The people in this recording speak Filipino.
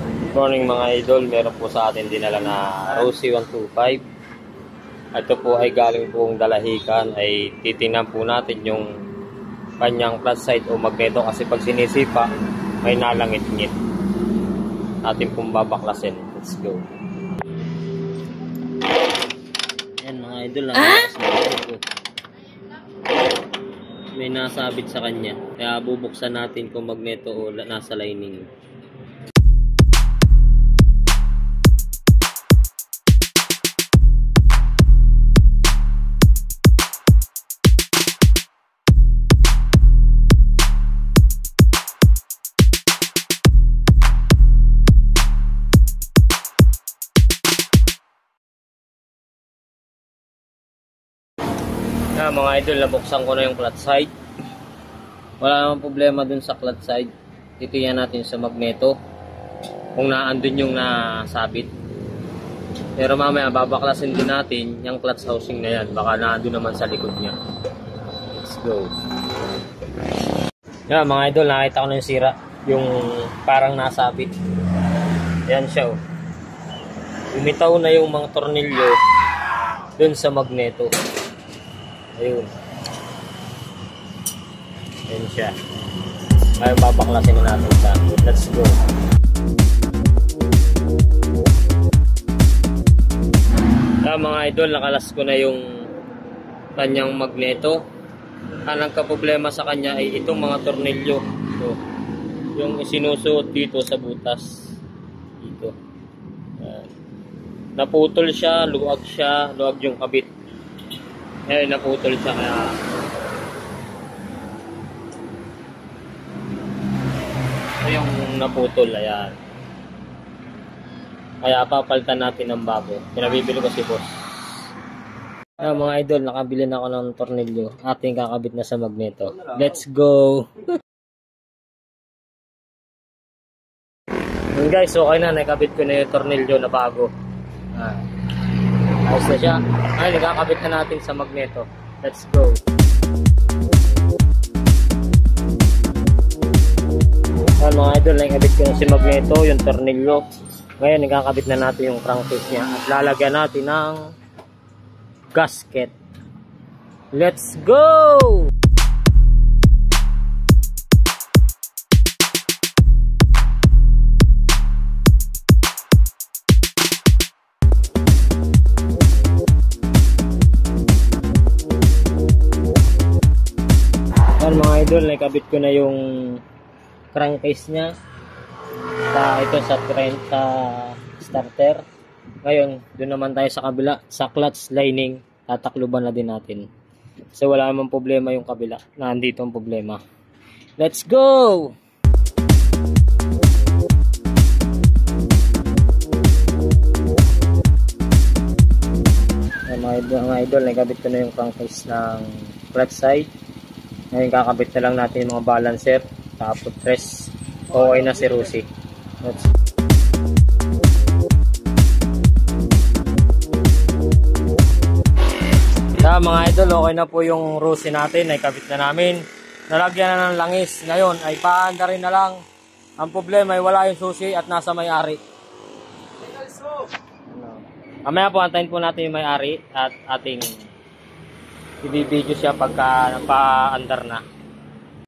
Good morning mga idol, meron po sa atin dinala na Rosy 125. Ito po ay galing pong Dalahican. Ay titingnan po natin yung kanyang flat side o magneto kasi pag sinisipa may nalangit-ngit. Atin pong babaklasin. Let's go. Ayan mga idol, may nasabit sa kanya. Kaya bubuksan natin kung magneto o nasa lining. Mga idol, nabuksan ko na yung clutch side. Wala namang problema dun sa clutch side. Titiyan natin sa magneto kung naandun yung nasabit. Pero mamaya babaklasin din natin yung clutch housing na yan. Baka naandun naman sa likod niya. Let's go. Mga idol, nakita ko na yung sira. Yung parang nasabit. Ayan siya. Umitaw na yung mga tornilyo dun sa magneto. Ayun. Ayun siya. Ngayon babaklasin na natin siya. Let's go. Mga idol, nakalas ko na yung kanyang magneto. Ang nagka-problema sa kanya ay itong mga tornilyo. So, yung sinusuot dito sa butas. Dito. Naputol siya, luwag yung kabit. Naputol siya kaya yung naputol, ayan. Kaya papalitan natin ng bago. Pinabibili ko si boss. Mga idol, nakabili na ako ng tornilyo. Ating kakabit na sa magneto. Let's go! Guys, okay na. Nakabit ko na yung tornilyo na bago. Ayos na siya. Ay, nagkakabit na natin sa magneto. Let's go. Mga idol, nakabit ko na si magneto, yung tornilyo. Ngayon, nagkakabit na natin yung crankcase niya. At lalagyan natin ng gasket. Let's go! Mga idol, nakabit ko na yung crankcase niya ito sa starter. Ngayon, doon naman tayo sa kabila, sa clutch lining. Tatakluban na din natin kasi wala namang problema yung kabila. Nandito ang problema. Let's go! Mga idol, nakabit ko na yung crankcase ng clutch side. Ngayon kakabit na lang natin yung mga balancer sa footrest. Okay na si Rosy. Mga idol, okay na po yung Rosy natin. Nakabit na namin. Nalagyan na ng langis. Ngayon ay paanda rin na lang. Ang problema ay wala yung susi at nasa may-ari. Mamaya po antayin po natin yung may-ari at ating i-video siya pagka napaandar na.